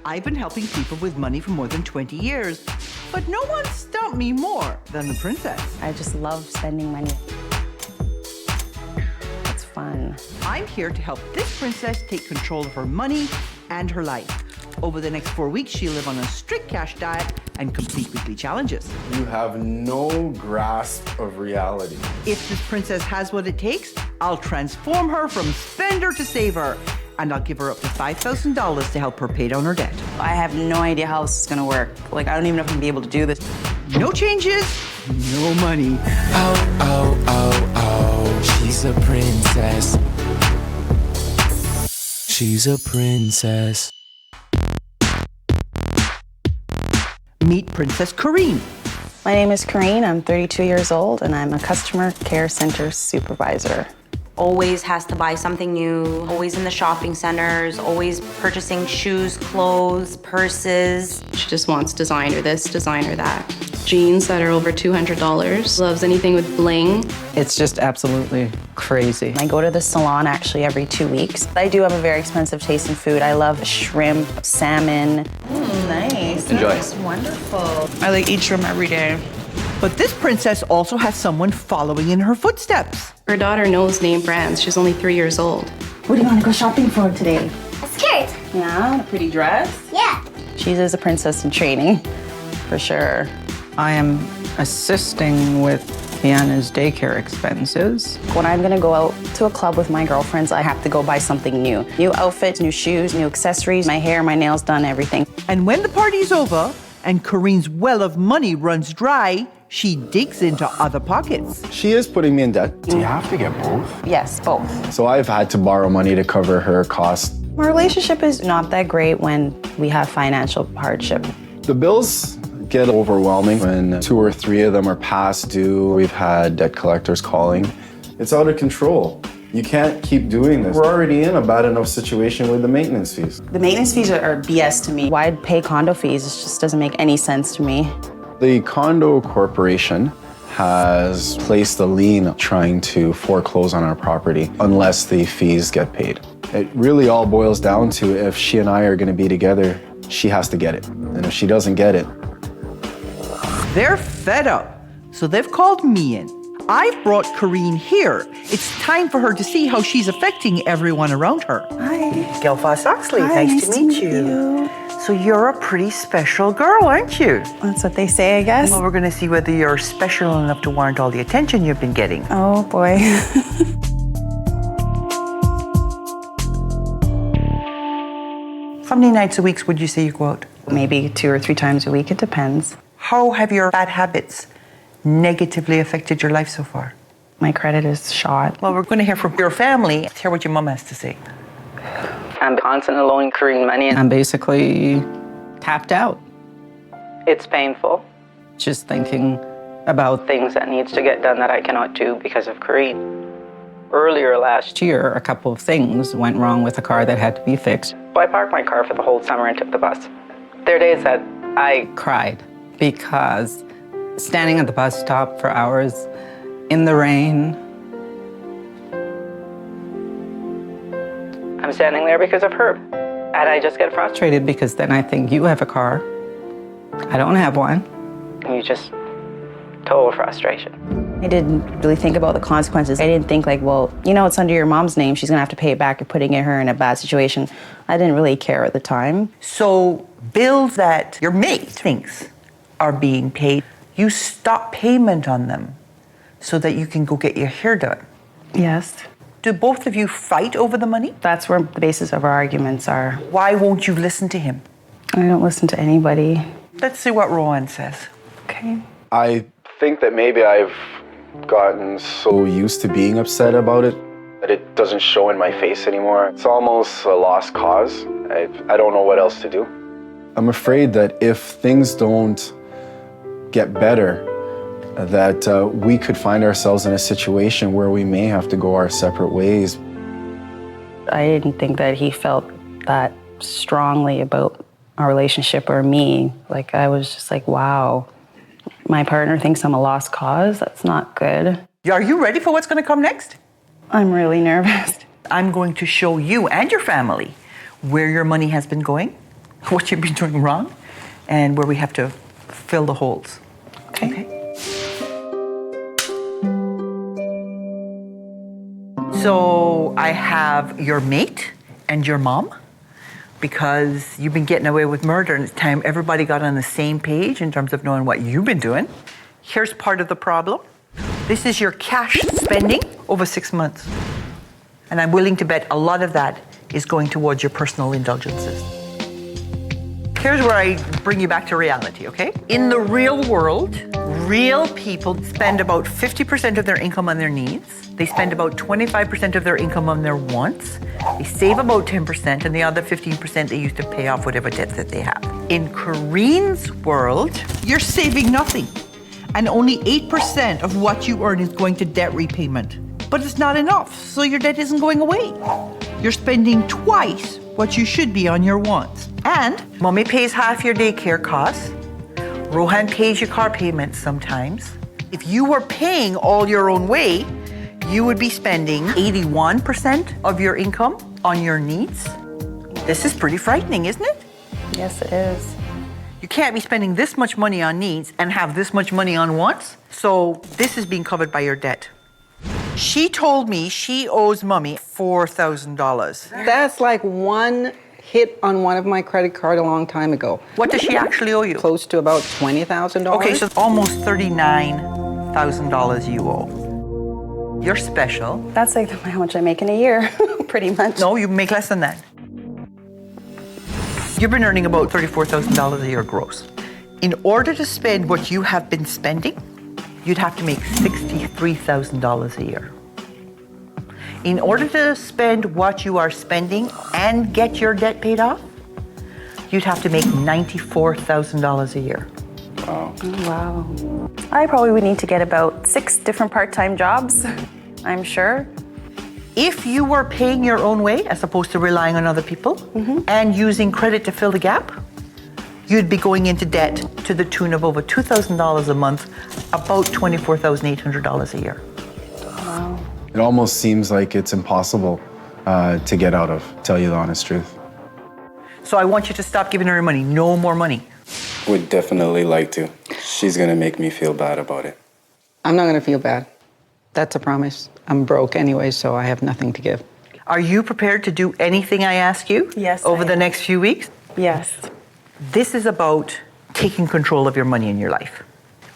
I've been helping people with money for more than 20 years, but no one stumped me more than the princess. I just love spending money. It's fun. I'm here to help this princess take control of her money and her life. Over the next 4 weeks, she'll live on a strict cash diet and complete weekly challenges. You have no grasp of reality. If this princess has what it takes, I'll transform her from spender to saver. And I'll give her up to $5,000 to help her pay down her debt. I have no idea how this is gonna work. Like, I don't even know if I'm gonna be able to do this. No changes, no money. Oh, oh, oh, oh, she's a princess. She's a princess. Meet Princess Corrinne. My name is Corrinne, I'm 32 years old, and I'm a customer care center supervisor. Always has to buy something new, always in the shopping centers, always purchasing shoes, clothes, purses. She just wants designer this, designer that. Jeans that are over $200, loves anything with bling. It's just absolutely crazy. I go to the salon actually every 2 weeks. I do have a very expensive taste in food. I love shrimp, salmon. Nice. Enjoy. That's wonderful. I like eat shrimp every day. But this princess also has someone following in her footsteps. Her daughter knows name brands. She's only 3 years old. What do you want to go shopping for today? A skirt. Yeah, a pretty dress. Yeah. She is a princess in training, for sure. I am assisting with Tiana's daycare expenses. When I'm gonna go out to a club with my girlfriends, I have to go buy something new. New outfits, new shoes, new accessories, my hair, my nails done, everything. And when the party's over and Corrine's well of money runs dry, she digs into other pockets. She is putting me in debt. Do you have to get both? Yes, both. So I've had to borrow money to cover her costs. Our relationship is not that great when we have financial hardship. The bills get overwhelming when 2 or 3 of them are past due. We've had debt collectors calling. It's out of control. You can't keep doing this. We're already in a bad enough situation with the maintenance fees. The maintenance fees are BS to me. Why pay condo fees? It just doesn't make any sense to me. The condo corporation has placed a lien trying to foreclose on our property unless the fees get paid. It really all boils down to if she and I are going to be together, she has to get it. And if she doesn't get it, They're fed up, so they've called me in. I've brought Corrinne here. It's time for her to see how she's affecting everyone around her. Hi. Gail Oxlade, Hi, nice to meet you. So you're a pretty special girl, aren't you? That's what they say, I guess. Well, we're going to see whether you're special enough to warrant all the attention you've been getting. Oh, boy. How many nights a week would you say you go out? Maybe 2 or 3 times a week, it depends. How have your bad habits negatively affected your life so far? My credit is shot. Well, we're going to hear from your family. Let's hear what your mom has to say. I'm constantly loaning Corrine money and I'm basically tapped out. It's painful. Just thinking about things that needs to get done that I cannot do because of Corrine. Earlier last year, a couple of things went wrong with a car that had to be fixed. So I parked my car for the whole summer and took the bus. There are days that I cried because standing at the bus stop for hours in the rain. I'm standing there because of her. And I just get frustrated because then I think you have a car. I don't have one. And you just total frustration. I didn't really think about the consequences. I didn't think like, well, you know, it's under your mom's name. She's gonna have to pay it back. You're putting her in a bad situation. I didn't really care at the time. So bills that your mate thinks are being paid, you stop payment on them so that you can go get your hair done. Yes. Do both of you fight over the money? That's where the basis of our arguments are. Why won't you listen to him? I don't listen to anybody. Let's see what Rohan says. Okay. I think that maybe I've gotten so used to being upset about it that it doesn't show in my face anymore. It's almost a lost cause. I don't know what else to do. I'm afraid that if things don't get better, that we could find ourselves in a situation where we may have to go our separate ways. I didn't think that he felt that strongly about our relationship or me. Like, I was just like, wow, my partner thinks I'm a lost cause. That's not good. Are you ready for what's going to come next? I'm really nervous. I'm going to show you and your family where your money has been going what you've been doing wrong and where we have to fill the holes. Okay? So I have your mate and your mom, because you've been getting away with murder, and it's time everybody got on the same page in terms of knowing what you've been doing. Here's part of the problem. This is your cash spending over 6 months. And I'm willing to bet a lot of that is going towards your personal indulgences. Here's where I bring you back to reality, okay? In the real world, real people spend about 50% of their income on their needs. They spend about 25% of their income on their wants. They save about 10%, and the other 15% they use to pay off whatever debts that they have. In Corrine's world, you're saving nothing. And only 8% of what you earn is going to debt repayment. But it's not enough, so your debt isn't going away. You're spending twice what you should be on your wants. And mommy pays half your daycare costs. Rohan pays your car payments sometimes. If you were paying all your own way, you would be spending 81% of your income on your needs. This is pretty frightening, isn't it? Yes, it is. You can't be spending this much money on needs and have this much money on wants. So this is being covered by your debt. She told me she owes mommy $4,000. That's like one hit on one of my credit card a long time ago. What does she actually owe you? Close to about $20,000. Okay, so almost $39,000 you owe. You're special. That's like how much I make in a year, pretty much. No, you make less than that. You've been earning about $34,000 a year gross. In order to spend what you have been spending, you'd have to make $63,000 a year. In order to spend what you are spending and get your debt paid off, you'd have to make $94,000 a year. Oh, wow. I probably would need to get about 6 different part-time jobs, I'm sure. If you were paying your own way as opposed to relying on other people and using credit to fill the gap, you'd be going into debt to the tune of over $2,000 a month, about $24,800 a year. Wow. It almost seems like it's impossible to get out of, tell you the honest truth. So I want you to stop giving her your money. No more money. Would definitely like to. She's gonna make me feel bad about it. I'm not going to feel bad. That's a promise. I'm broke anyway, so I have nothing to give. Are you prepared to do anything I ask you Yes, over I the am. next few weeks? Yes. This is about taking control of your money in your life.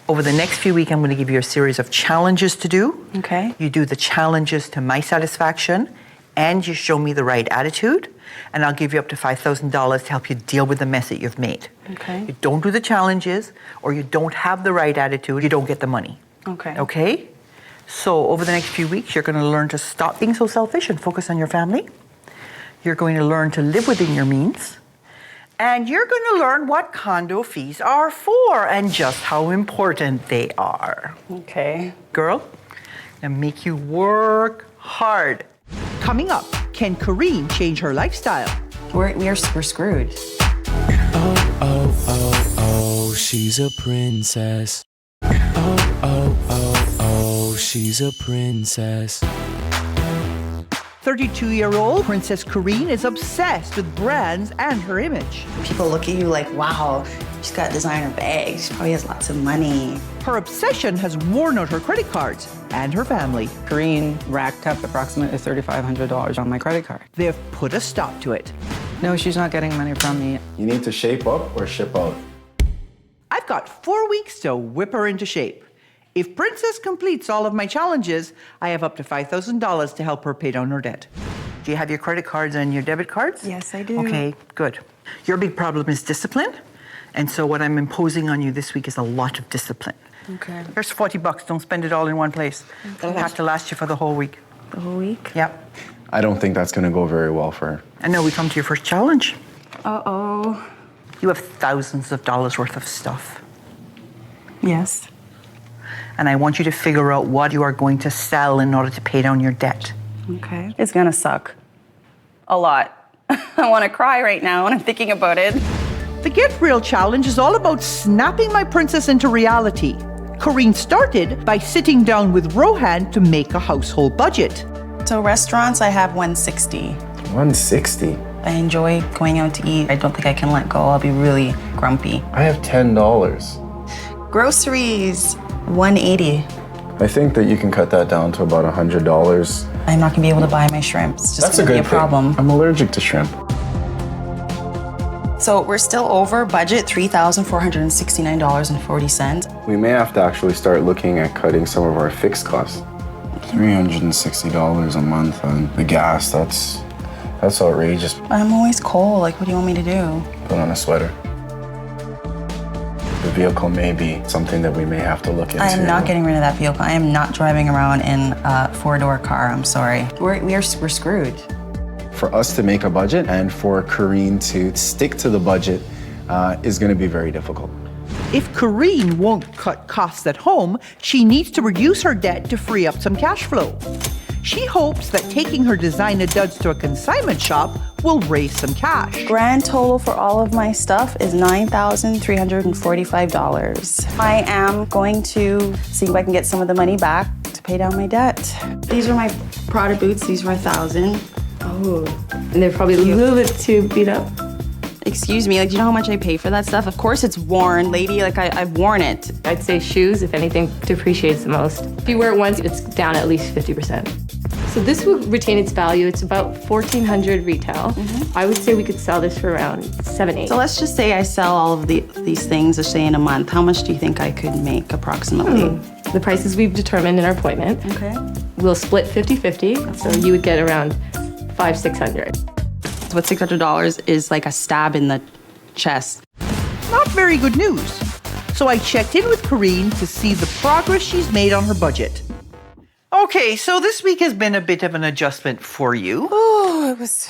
Over the next few weeks, I'm going to give you a series of challenges to do. Okay. You do the challenges to my satisfaction, and you show me the right attitude, and I'll give you up to $5,000 to help you deal with the mess that you've made. Okay. You don't do the challenges, or you don't have the right attitude, you don't get the money. Okay. Okay? So over the next few weeks, you're going to learn to stop being so selfish and focus on your family. You're going to learn to live within your means. And you're going to learn what condo fees are for and just how important they are. Okay. Girl, I'm gonna make you work hard. Coming up, can Corrine change her lifestyle? We're screwed. Oh, she's a princess. Oh, she's a princess. 32-year-old Princess Corrinne is obsessed with brands and her image. People look at you like, wow, she's got designer bags. She probably has lots of money. Her obsession has worn out her credit cards and her family. Corrine racked up approximately $3,500 on my credit card. They've put a stop to it. No, she's not getting money from me. You need to shape up or ship out. I've got 4 weeks to whip her into shape. If Princess completes all of my challenges, I have up to $5,000 to help her pay down her debt. Do you have your credit cards and your debit cards? Yes, I do. Okay, good. Your big problem is discipline. And so what I'm imposing on you this week is a lot of discipline. Okay. Here's $40. Don't spend it all in one place. It'll have to last you for the whole week. The whole week? Yep. I don't think that's gonna go very well for her. And now we come to your first challenge. Uh-oh. You have thousands of dollars worth of stuff. Yes. And I want you to figure out what you are going to sell in order to pay down your debt. Okay. It's gonna suck. A lot. I wanna cry right now when I'm thinking about it. The Get Real Challenge is all about snapping my princess into reality. Corrine started by sitting down with Rohan to make a household budget. So restaurants, I have 160. 160? I enjoy going out to eat. I don't think I can let go. I'll be really grumpy. I have $10. Groceries, $180. I think that you can cut that down to about $100. I'm not gonna be able to buy my shrimp. It's just That's a gonna good be a problem. thing. I'm allergic to shrimp. So we're still over budget, $3,469.40. We may have to actually start looking at cutting some of our fixed costs. $360 a month on the gas, that's outrageous. I'm always cold. Like, what do you want me to do? Put on a sweater. The vehicle may be something that we may have to look into. I am not getting rid of that vehicle. I am not driving around in a four-door car. I'm sorry. We're screwed. For us to make a budget and for Corrinne to stick to the budget is going to be very difficult. If Corrinne won't cut costs at home, she needs to reduce her debt to free up some cash flow. She hopes that taking her designer duds to a consignment shop will raise some cash. Grand total for all of my stuff is $9,345. I am going to see if I can get some of the money back to pay down my debt. These are my Prada boots. These were $1,000. Oh, and they're probably a little bit too beat up. Excuse me, like, do you know how much I pay for that stuff? Of course it's worn, lady, like I've worn it. I'd say shoes, if anything, depreciates the most. If you wear it once, it's down at least 50%. So this will retain its value. It's about $1,400 retail. I would say we could sell this for around $7,800. So let's just say I sell all of these things, let's say in a month. How much do you think I could make approximately? The prices we've determined in our appointment. Okay. We'll split 50-50, so you would get around $500-600. But $600 is like a stab in the chest. Not very good news. So I checked in with Corrinne to see the progress she's made on her budget. Okay, so this week has been a bit of an adjustment for you. Oh, it was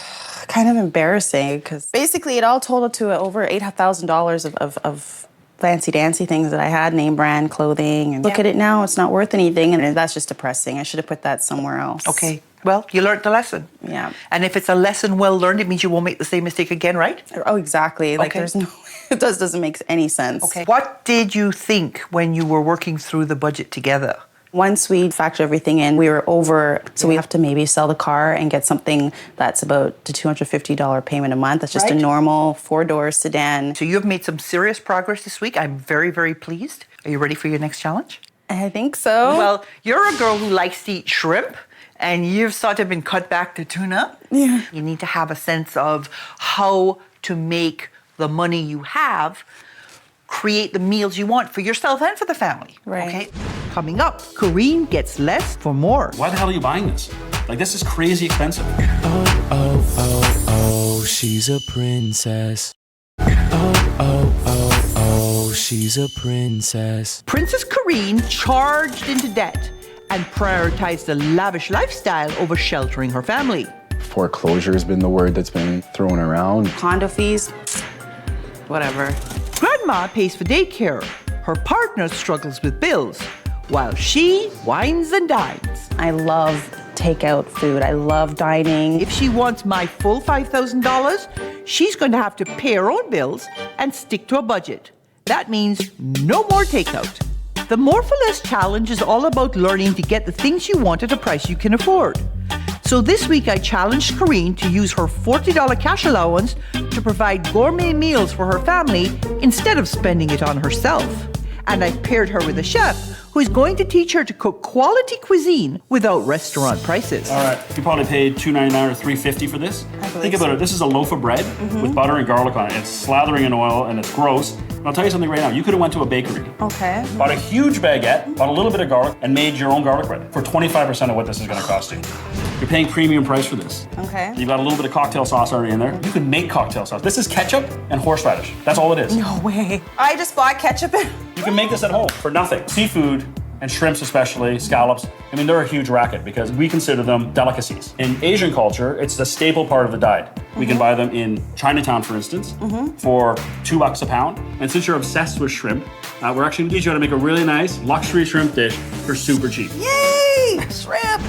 kind of embarrassing because basically it all totaled to over $8,000 of fancy-dancy things that I had, name brand clothing. And look at it now, it's not worth anything, and that's just depressing. I should have put that somewhere else. Okay, well, you learned the lesson. Yeah. And if it's a lesson well learned, it means you won't make the same mistake again, right? Oh, exactly. Like, Okay. there's no, it doesn't make any sense. Okay. What did you think when you were working through the budget together? Once we factor everything in, we were over, so we have to maybe sell the car and get something that's about the $250 payment a month. That's just a Right. normal four-door sedan. So you have made some serious progress this week. I'm very, very pleased. Are you ready for your next challenge? I think so. Well, you're a girl who likes to eat shrimp, and you've sort of been cut back to tuna. Yeah. You need to have a sense of how to make the money you have create the meals you want for yourself and for the family. Right. Okay. Coming up, Corrinne gets less for more. Why the hell are you buying this? Like, this is crazy expensive. Oh, she's a princess. Oh, she's a princess. Princess Corrinne charged into debt and prioritized a lavish lifestyle over sheltering her family. Foreclosure has been the word that's been thrown around. Condo fees, whatever. Grandma pays for daycare. Her partner struggles with bills, while she wines and dines. I love takeout food. I love dining. If she wants my full $5,000, she's going to have to pay her own bills and stick to a budget. That means no more takeout. The More for Less challenge is all about learning to get the things you want at a price you can afford. So this week I challenged Corrinne to use her $40 cash allowance to provide gourmet meals for her family instead of spending it on herself. And I paired her with a chef who is going to teach her to cook quality cuisine without restaurant prices. All right, you probably paid $2.99 or $3.50 for this. Think about it. This is a loaf of bread with butter and garlic on it. It's slathering in oil and it's gross. And I'll tell you something right now. You could have went to a bakery, Okay. bought a huge baguette, bought a little bit of garlic, and made your own garlic bread for 25% of what this is going to cost you. You're paying premium price for this. Okay. You've got a little bit of cocktail sauce already in there. You could make cocktail sauce. This is ketchup and horseradish. That's all it is. No way. I just bought ketchup and... You can make this at home for nothing. Seafood and shrimps especially, scallops, I mean, they're a huge racket because we consider them delicacies. In Asian culture, it's the staple part of the diet. We can buy them in Chinatown, for instance, for $2 a pound. And since you're obsessed with shrimp, we're actually gonna teach you how to make a really nice luxury shrimp dish for super cheap. Yay! Shrimp!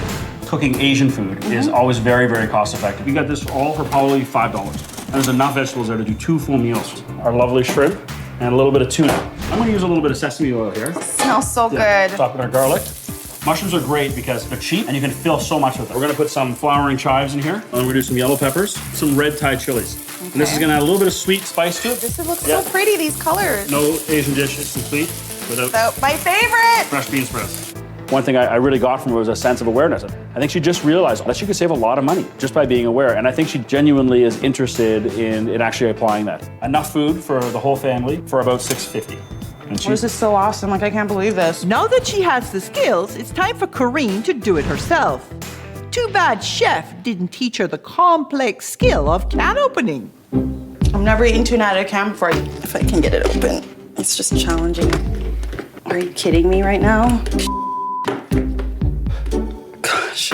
Cooking Asian food is always very, very cost effective. You got this all for probably $5. And there's enough vegetables there to do 2 full meals. Our lovely shrimp and a little bit of tuna. I'm gonna use a little bit of sesame oil here. Smells so Yeah, good. top with our garlic. Mushrooms are great because they're cheap and you can fill so much with them. We're gonna put some flowering chives in here. And we're gonna do some yellow peppers, some red Thai chilies. Okay. And this is gonna add a little bit of sweet spice to it. This looks so pretty, these colors. No Asian dish is complete without my favorite. fresh bean sprouts. One thing I really got from her was a sense of awareness. I think she just realized that she could save a lot of money just by being aware. And I think she genuinely is interested in actually applying that. Enough food for the whole family for about $6.50. This is so awesome. Like, I can't believe this. Now that she has the skills, it's time for Corrinne to do it herself. Too bad Chef didn't teach her the complex skill of can opening. I've never eaten tuna out of a can before. If I can get it open, it's just challenging. Are you kidding me right now? Gosh.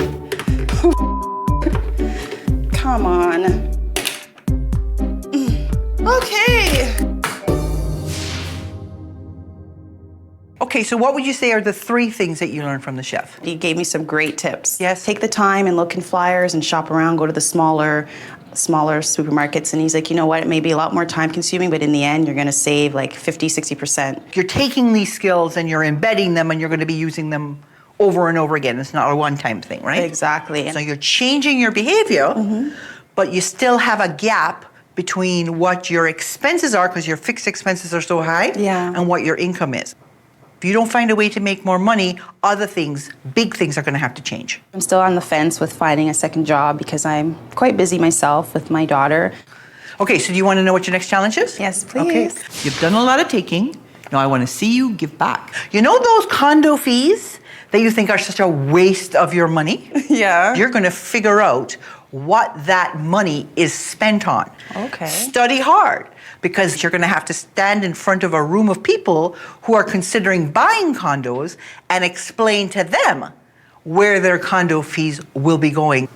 Come on. Okay. Okay, so what would you say are the 3 things that you learned from the chef? He gave me some great tips. Yes. Take the time and look in flyers and shop around, go to the smaller supermarkets. And he's like, you know what, it may be a lot more time consuming, but in the end, you're gonna save like 50, 60%. You're taking these skills and you're embedding them and you're gonna be using them over and over again. It's not a one-time thing, right? Exactly. So you're changing your behavior, but you still have a gap between what your expenses are, because your fixed expenses are so high, and what your income is. If you don't find a way to make more money, other things, big things are gonna have to change. I'm still on the fence with finding a second job because I'm quite busy myself with my daughter. Okay, so do you wanna know what your next challenge is? Yes, please. Okay, you've done a lot of taking. Now I wanna see you give back. You know those condo fees that you think are such a waste of your money? Yeah. You're gonna figure out what that money is spent on. Okay. Study hard, because you're gonna have to stand in front of a room of people who are considering buying condos and explain to them where their condo fees will be going.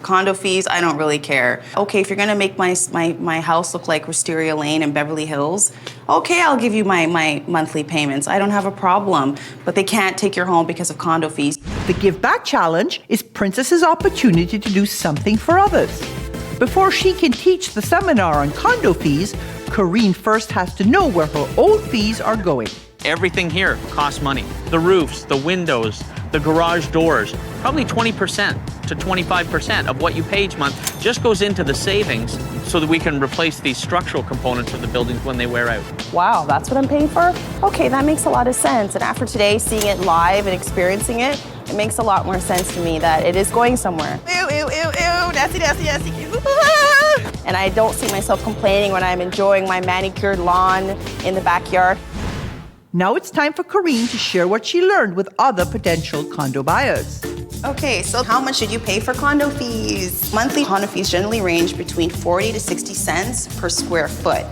Condo fees, I don't really care. Okay, if you're gonna make my house look like Wisteria Lane in Beverly Hills, okay, I'll give you my monthly payments. I don't have a problem, but they can't take your home because of condo fees. The Give Back Challenge is Princess's opportunity to do something for others. Before she can teach the seminar on condo fees, Corrinne first has to know where her old fees are going. Everything here costs money. The roofs, the windows, the garage doors, probably 20% to 25% of what you pay each month just goes into the savings so that we can replace these structural components of the buildings when they wear out. Wow, that's what I'm paying for? Okay, that makes a lot of sense. And after today, seeing it live and experiencing it, it makes a lot more sense to me that it is going somewhere. Ew, ew, ew, ew, nasty, nasty, nasty. And I don't see myself complaining when I'm enjoying my manicured lawn in the backyard. Now it's time for Corrinne to share what she learned with other potential condo buyers. Okay, so how much should you pay for condo fees? Monthly condo fees generally range between 40 to 60 cents per square foot.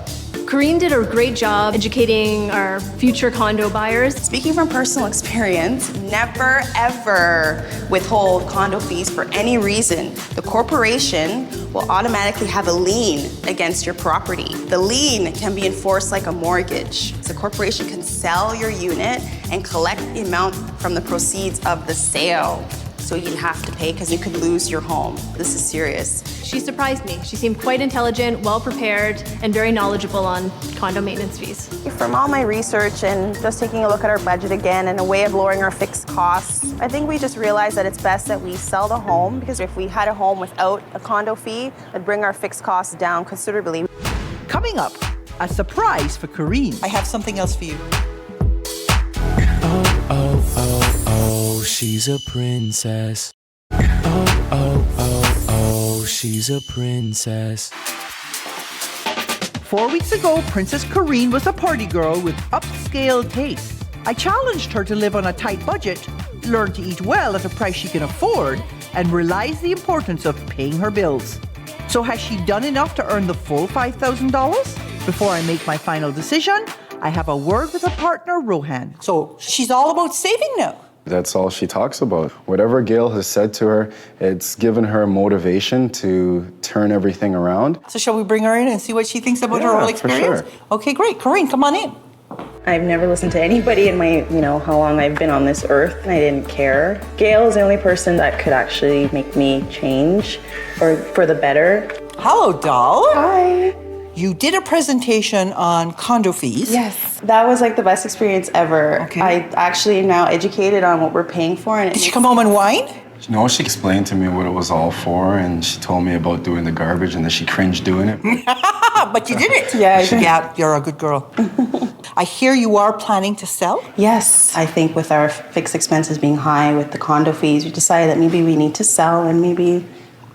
Corrinne did a great job educating our future condo buyers. Speaking from personal experience, never ever withhold condo fees for any reason. The corporation will automatically have a lien against your property. The lien can be enforced like a mortgage. The corporation can sell your unit and collect the amount from the proceeds of the sale. So you'd have to pay because you could lose your home. This is serious. She surprised me. She seemed quite intelligent, well-prepared, and very knowledgeable on condo maintenance fees. From all my research and just taking a look at our budget again and a way of lowering our fixed costs, I think we just realized that it's best that we sell the home, because if we had a home without a condo fee, it'd bring our fixed costs down considerably. Coming up, a surprise for Corrinne. I have something else for you. Oh, she's a princess. Oh, she's a princess. 4 weeks ago, Princess Corrinne was a party girl with upscale taste. I challenged her to live on a tight budget, learn to eat well at a price she can afford, and realize the importance of paying her bills. So has she done enough to earn the full $5,000? Before I make my final decision, I have a word with her partner, Rohan. So she's all about saving now. That's all she talks about. Whatever Gail has said to her, it's given her motivation to turn everything around. So shall we bring her in and see what she thinks about her whole experience? For sure. Okay, great. Corrinne, come on in. I've never listened to anybody in my, how long I've been on this earth, and I didn't care. Gail is the only person that could actually make me change, or for the better. Hello, doll. Hi. You did a presentation on condo fees. Yes, that was like the best experience ever. Okay. I actually am now educated on what we're paying for. And Did she come home and whine? No, she explained to me what it was all for, and she told me about doing the garbage, and then she cringed doing it. But you did it. Yeah, I did. Yeah, you're a good girl. I hear you are planning to sell. Yes, I think with our fixed expenses being high, with the condo fees, we decided that maybe we need to sell and maybe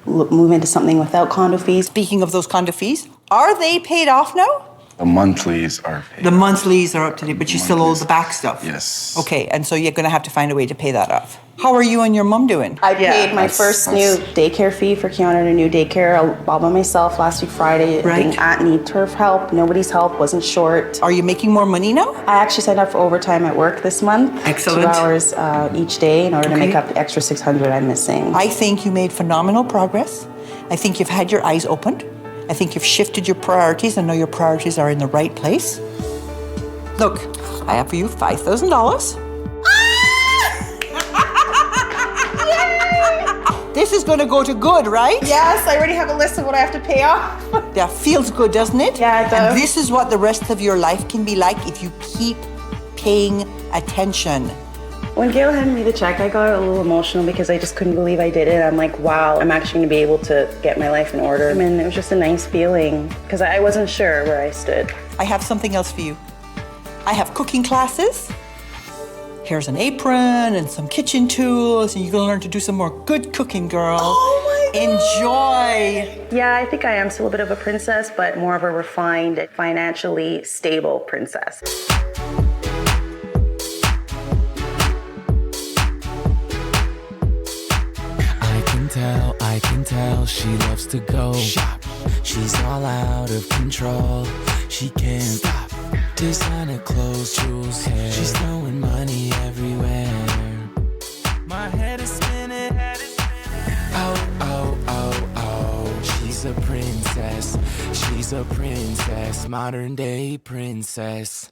move into something without condo fees. Speaking of those condo fees, are they paid off now? The monthlies are paid. The monthlies are up to date, but you still owe the back stuff. Yes. Okay, and so you're going to have to find a way to pay that off. How are you and your mom doing? I paid my first new daycare fee for Keanu in a new daycare all by myself last week Friday. Right. Didn't need turf help. Nobody's help. Wasn't short. Are you making more money now? I actually signed up for overtime at work this month. Excellent. 2 hours each day in order to make up the extra 600 I'm missing. I think you made phenomenal progress. I think you've had your eyes opened. I think you've shifted your priorities and know your priorities are in the right place. Look, I offer you $5,000. This is going to go to good, right? Yes, I already have a list of what I have to pay off. That feels good, doesn't it? Yeah, it does. And this is what the rest of your life can be like if you keep paying attention. When Gail handed me the check, I got a little emotional because I just couldn't believe I did it. I'm like, wow, I'm actually going to be able to get my life in order. I mean, it was just a nice feeling because I wasn't sure where I stood. I have something else for you. I have cooking classes. Here's an apron and some kitchen tools, and you're going to learn to do some more good cooking, girl. Oh my God. Enjoy. Yeah, I think I am still a bit of a princess, but more of a refined, financially stable princess. I can tell she loves to go shop. She's all out of control. She can't stop. Designer clothes, jewels, hair. She's throwing money everywhere. My head is spinning. Oh, oh, oh, oh. She's a princess. She's a princess. Modern day princess.